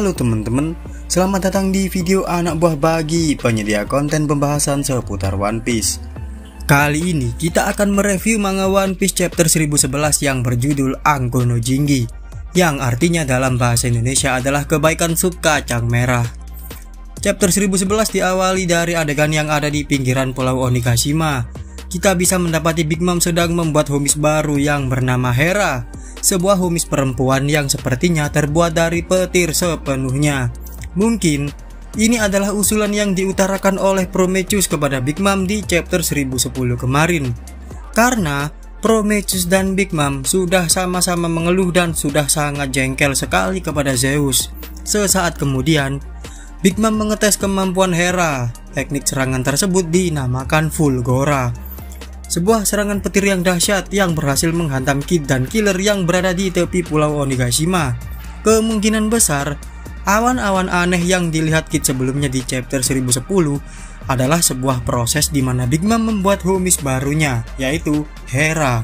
Halo teman-teman, selamat datang di video anak buah bagi penyedia konten pembahasan seputar One Piece. Kali ini kita akan mereview manga One Piece chapter 1011 yang berjudul Anko no Jingi, yang artinya dalam bahasa Indonesia adalah kebaikan sup kacang merah. Chapter 1011 diawali dari adegan yang ada di pinggiran pulau Onigashima. Kita bisa mendapati Big Mom sedang membuat homies baru yang bernama Hera, sebuah homies perempuan yang sepertinya terbuat dari petir sepenuhnya. Mungkin ini adalah usulan yang diutarakan oleh Prometheus kepada Big Mom di chapter 1010 kemarin. Karena Prometheus dan Big Mom sudah sama-sama mengeluh dan sudah sangat jengkel sekali kepada Zeus. Sesaat kemudian, Big Mom mengetes kemampuan Hera. Teknik serangan tersebut dinamakan Fulgora, sebuah serangan petir yang dahsyat yang berhasil menghantam Kid dan Killer yang berada di tepi pulau Onigashima. Kemungkinan besar, awan-awan aneh yang dilihat Kid sebelumnya di chapter 1010 adalah sebuah proses di mana Big Mom membuat homies barunya, yaitu Hera.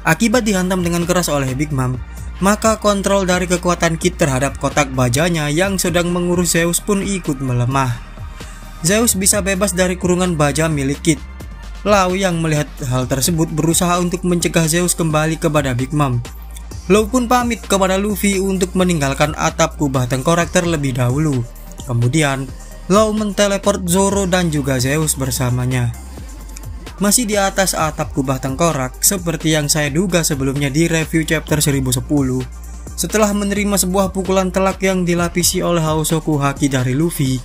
Akibat dihantam dengan keras oleh Big Mom, maka kontrol dari kekuatan Kid terhadap kotak bajanya yang sedang mengurus Zeus pun ikut melemah. Zeus bisa bebas dari kurungan baja milik Kid. Lau yang melihat hal tersebut berusaha untuk mencegah Zeus kembali kepada Big Mom. Lau pun pamit kepada Luffy untuk meninggalkan atap kubah tengkorak terlebih dahulu. Kemudian Lau menteleport Zoro dan juga Zeus bersamanya. Masih di atas atap kubah tengkorak, seperti yang saya duga sebelumnya di review chapter 1010, setelah menerima sebuah pukulan telak yang dilapisi oleh Hausoku Haki dari Luffy,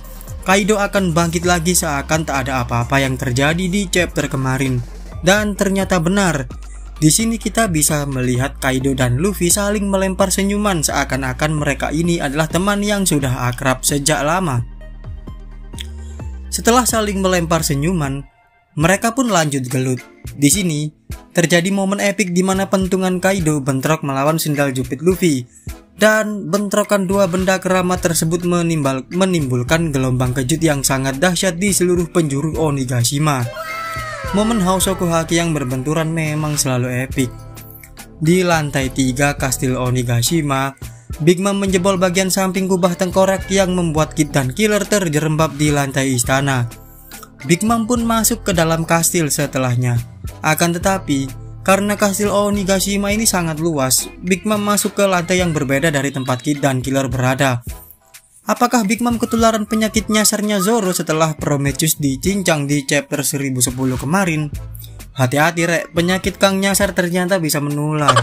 Kaido akan bangkit lagi seakan tak ada apa-apa yang terjadi di chapter kemarin. Dan ternyata benar. Di sini kita bisa melihat Kaido dan Luffy saling melempar senyuman seakan-akan mereka ini adalah teman yang sudah akrab sejak lama. Setelah saling melempar senyuman, mereka pun lanjut gelut. Di sini terjadi momen epik di mana pentungan Kaido bentrok melawan sendal jepit Luffy. Dan bentrokan dua benda keramat tersebut menimbulkan gelombang kejut yang sangat dahsyat di seluruh penjuru Onigashima. Momen Hausoku Haki yang berbenturan memang selalu epik. Di lantai 3 kastil Onigashima, Big Mom menjebol bagian samping kubah tengkorak yang membuat Kid dan Killer terjerembab di lantai istana. Big Mom pun masuk ke dalam kastil setelahnya. Akan tetapi, karena kastil Onigashima ini sangat luas, Big Mom masuk ke lantai yang berbeda dari tempat Kid dan Killer berada. Apakah Big Mom ketularan penyakit nyasarnya Zoro setelah Prometheus dicincang di chapter 1010 kemarin? Hati-hati rek, penyakit Kang Nyasar ternyata bisa menular.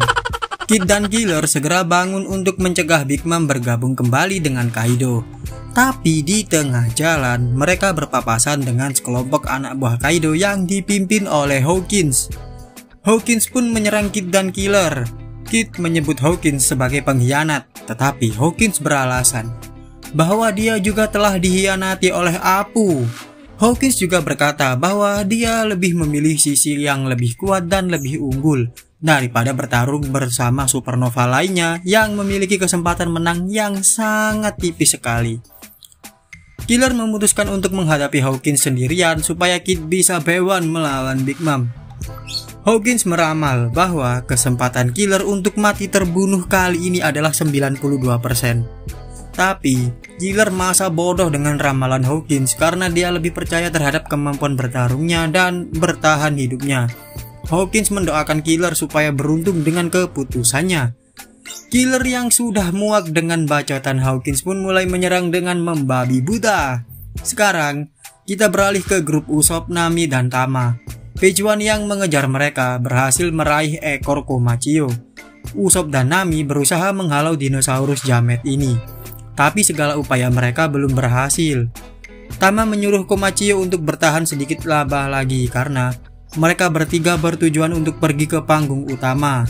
Kid dan Killer segera bangun untuk mencegah Big Mom bergabung kembali dengan Kaido. Tapi di tengah jalan, mereka berpapasan dengan sekelompok anak buah Kaido yang dipimpin oleh Hawkins. Hawkins pun menyerang Kid dan Killer. Kid menyebut Hawkins sebagai pengkhianat, tetapi Hawkins beralasan bahwa dia juga telah dikhianati oleh Apu. Hawkins juga berkata bahwa dia lebih memilih sisi yang lebih kuat dan lebih unggul daripada bertarung bersama supernova lainnya yang memiliki kesempatan menang yang sangat tipis sekali. Killer memutuskan untuk menghadapi Hawkins sendirian supaya Kid bisa B1 melawan Big Mom. Hawkins meramal bahwa kesempatan Killer untuk mati terbunuh kali ini adalah 92%. Tapi, Killer masa bodoh dengan ramalan Hawkins karena dia lebih percaya terhadap kemampuan bertarungnya dan bertahan hidupnya. Hawkins mendoakan Killer supaya beruntung dengan keputusannya. Killer yang sudah muak dengan bacotan Hawkins pun mulai menyerang dengan membabi buta. Sekarang, kita beralih ke grup Usopp, Nami, dan Tama. Page One yang mengejar mereka berhasil meraih ekor Komachio. Usopp dan Nami berusaha menghalau dinosaurus jamet ini, tapi segala upaya mereka belum berhasil. Tama menyuruh Komachio untuk bertahan sedikit laba lagi karena mereka bertiga bertujuan untuk pergi ke panggung utama.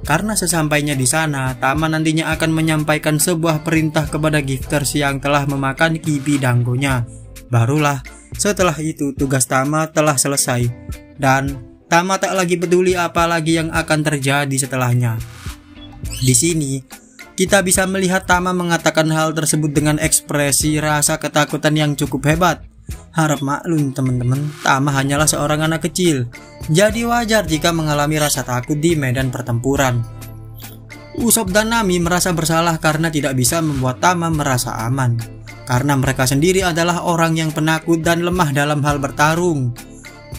Karena sesampainya di sana, Tama nantinya akan menyampaikan sebuah perintah kepada gifters yang telah memakan Kibi Dangonya. Barulah setelah itu tugas Tama telah selesai. Dan Tama tak lagi peduli apa lagi yang akan terjadi setelahnya. Di sini, kita bisa melihat Tama mengatakan hal tersebut dengan ekspresi rasa ketakutan yang cukup hebat. Harap maklum teman-teman, Tama hanyalah seorang anak kecil. Jadi wajar jika mengalami rasa takut di medan pertempuran. Usopp dan Nami merasa bersalah karena tidak bisa membuat Tama merasa aman. Karena mereka sendiri adalah orang yang penakut dan lemah dalam hal bertarung.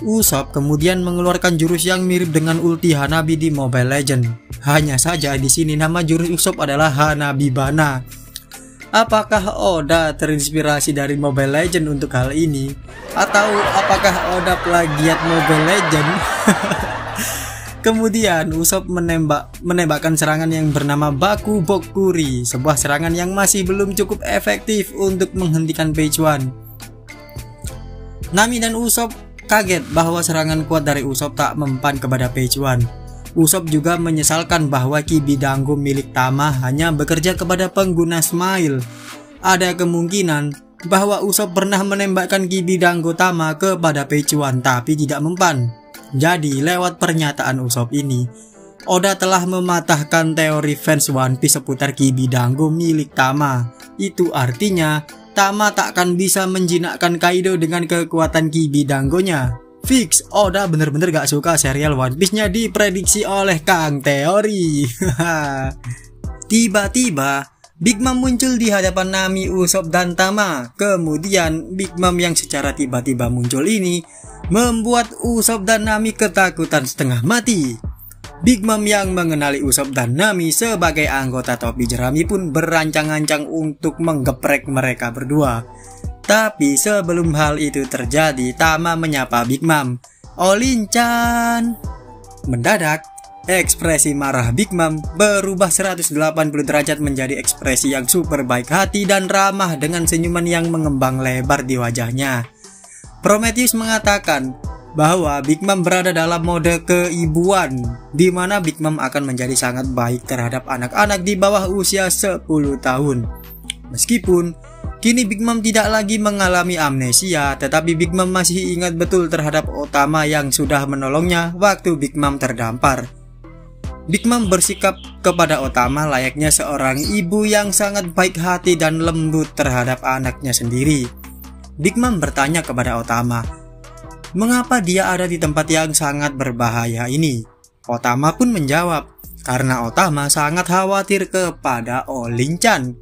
Usopp kemudian mengeluarkan jurus yang mirip dengan ulti Hanabi di Mobile Legends. Hanya saja di sini nama jurus Usopp adalah Hanabi Bana. Apakah Oda terinspirasi dari Mobile Legends untuk hal ini? Atau apakah Oda plagiat Mobile Legends? Kemudian Usopp menembakkan serangan yang bernama Baku Bokuri, sebuah serangan yang masih belum cukup efektif untuk menghentikan Page One. Nami dan Usopp kaget bahwa serangan kuat dari Usopp tak mempan kepada Page One. Usopp juga menyesalkan bahwa Kyuubi Dango milik Tama hanya bekerja kepada pengguna Smile. Ada kemungkinan bahwa Usopp pernah menembakkan Kyuubi Dango Tama kepada Page One tapi tidak mempan. Jadi lewat pernyataan Usopp ini, Oda telah mematahkan teori fans One Piece seputar Kyuubi Dango milik Tama. Itu artinya Tama takkan bisa menjinakkan Kaido dengan kekuatan Kyuubi Dangonya. Fix, Oda bener-bener gak suka serial One Piece-nya diprediksi oleh Kang Teori. Tiba-tiba Big Mom muncul di hadapan Nami, Usopp, dan Tama. Kemudian Big Mom yang secara tiba-tiba muncul ini membuat Usopp dan Nami ketakutan setengah mati. Big Mom yang mengenali Usopp dan Nami sebagai anggota topi jerami pun berancang-ancang untuk menggeprek mereka berdua. Tapi sebelum hal itu terjadi, Tama menyapa Big Mom, "Olin-chan." Mendadak, ekspresi marah Big Mom berubah 180 derajat menjadi ekspresi yang super baik hati dan ramah dengan senyuman yang mengembang lebar di wajahnya. Prometheus mengatakan bahwa Big Mom berada dalam mode keibuan, di mana Big Mom akan menjadi sangat baik terhadap anak-anak di bawah usia 10 tahun. Meskipun kini Big Mom tidak lagi mengalami amnesia, tetapi Big Mom masih ingat betul terhadap Otama yang sudah menolongnya waktu Big Mom terdampar. Big Mom bersikap kepada Otama layaknya seorang ibu yang sangat baik hati dan lembut terhadap anaknya sendiri. Big Mom bertanya kepada Otama, mengapa dia ada di tempat yang sangat berbahaya ini? Otama pun menjawab, karena Otama sangat khawatir kepada Olin-chan.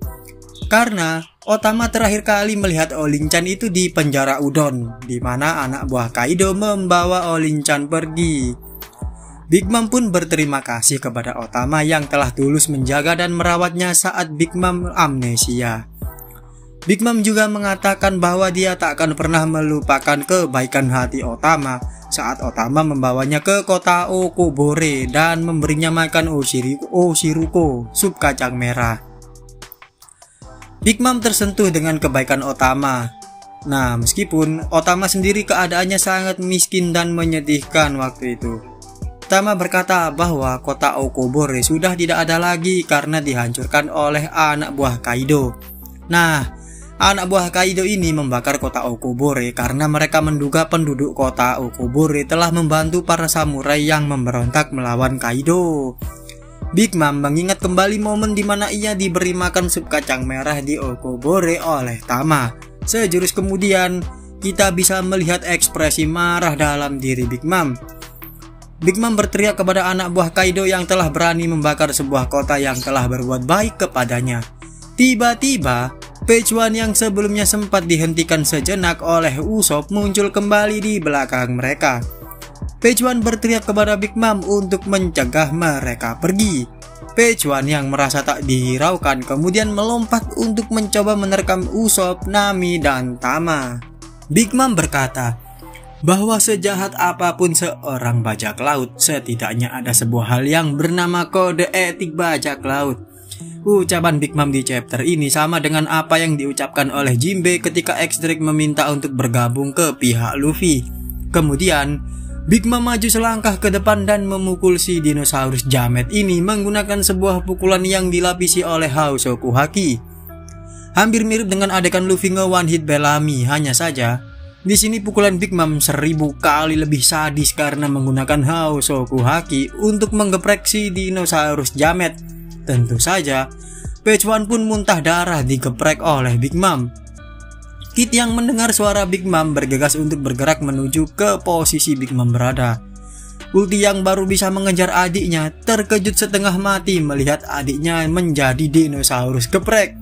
Karena Otama terakhir kali melihat Olin-chan itu di penjara Udon, di mana anak buah Kaido membawa Olin-chan pergi. Big Mom pun berterima kasih kepada Otama yang telah tulus menjaga dan merawatnya saat Big Mom amnesia. Big Mom juga mengatakan bahwa dia tak akan pernah melupakan kebaikan hati Otama saat Otama membawanya ke kota Okobore dan memberinya makan Oshiruko, sup kacang merah. Big Mom tersentuh dengan kebaikan Otama. Nah, meskipun Otama sendiri keadaannya sangat miskin dan menyedihkan waktu itu. Otama berkata bahwa kota Okobore sudah tidak ada lagi karena dihancurkan oleh anak buah Kaido. Nah, anak buah Kaido ini membakar kota Okobore karena mereka menduga penduduk kota Okobore telah membantu para samurai yang memberontak melawan Kaido. Big Mom mengingat kembali momen di mana ia diberi makan sup kacang merah di Okobore oleh Tama. Sejurus kemudian, kita bisa melihat ekspresi marah dalam diri Big Mom. Big Mom berteriak kepada anak buah Kaido yang telah berani membakar sebuah kota yang telah berbuat baik kepadanya. Tiba-tiba, Page One yang sebelumnya sempat dihentikan sejenak oleh Usopp muncul kembali di belakang mereka. Page One berteriak kepada Big Mom untuk mencegah mereka pergi. Page One yang merasa tak dihiraukan kemudian melompat untuk mencoba menerkam Usopp, Nami, dan Tama. Big Mom berkata bahwa sejahat apapun seorang bajak laut, setidaknya ada sebuah hal yang bernama kode etik bajak laut. Ucapan Big Mom di chapter ini sama dengan apa yang diucapkan oleh Jinbe ketika X-Drake meminta untuk bergabung ke pihak Luffy. Kemudian Big Mom maju selangkah ke depan dan memukul si dinosaurus jamet ini menggunakan sebuah pukulan yang dilapisi oleh Hausoku Haki. Hampir mirip dengan adegan Luffy nge-one hit Bellamy, hanya saja di sini pukulan Big Mom 1000 kali lebih sadis karena menggunakan Hausoku Haki untuk menggeprek si dinosaurus jamet. Tentu saja, Page One pun muntah darah digeprek oleh Big Mom. Kid yang mendengar suara Big Mom bergegas untuk bergerak menuju ke posisi Big Mom berada. Ulti yang baru bisa mengejar adiknya terkejut setengah mati melihat adiknya menjadi dinosaurus geprek.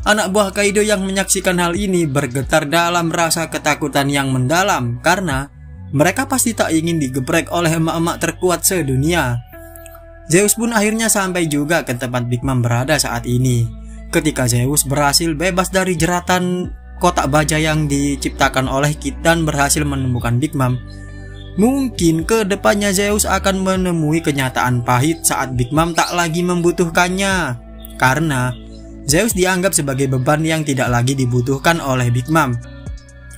Anak buah Kaido yang menyaksikan hal ini bergetar dalam rasa ketakutan yang mendalam karena mereka pasti tak ingin digeprek oleh emak-emak terkuat sedunia. Zeus pun akhirnya sampai juga ke tempat Big Mom berada saat ini. Ketika Zeus berhasil bebas dari jeratan kotak baja yang diciptakan oleh Kid dan berhasil menemukan Big Mom, mungkin ke depannya Zeus akan menemui kenyataan pahit saat Big Mom tak lagi membutuhkannya. Karena Zeus dianggap sebagai beban yang tidak lagi dibutuhkan oleh Big Mom.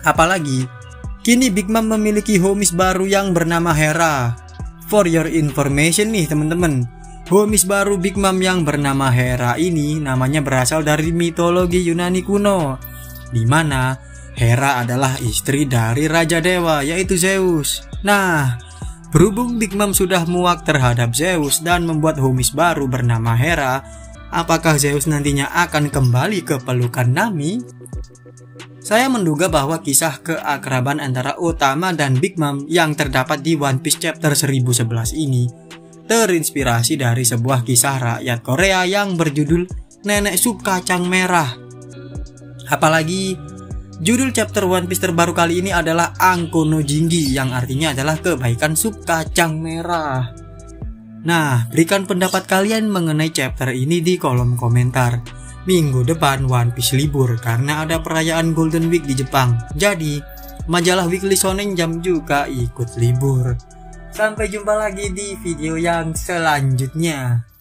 Apalagi kini Big Mom memiliki homies baru yang bernama Hera. For your information nih teman-teman, homies baru Big Mom yang bernama Hera ini namanya berasal dari mitologi Yunani kuno, di mana Hera adalah istri dari Raja Dewa yaitu Zeus. Nah, berhubung Big Mom sudah muak terhadap Zeus dan membuat homies baru bernama Hera, apakah Zeus nantinya akan kembali ke pelukan Nami? Saya menduga bahwa kisah keakraban antara Otama dan Big Mom yang terdapat di One Piece chapter 1011 ini terinspirasi dari sebuah kisah rakyat Korea yang berjudul Nenek Sup Kacang Merah. Apalagi judul chapter One Piece terbaru kali ini adalah Anko no Jingi yang artinya adalah kebaikan sup kacang merah. Nah, berikan pendapat kalian mengenai chapter ini di kolom komentar. Minggu depan One Piece libur karena ada perayaan Golden Week di Jepang. Jadi, majalah Weekly Shonen Jump juga ikut libur. Sampai jumpa lagi di video yang selanjutnya.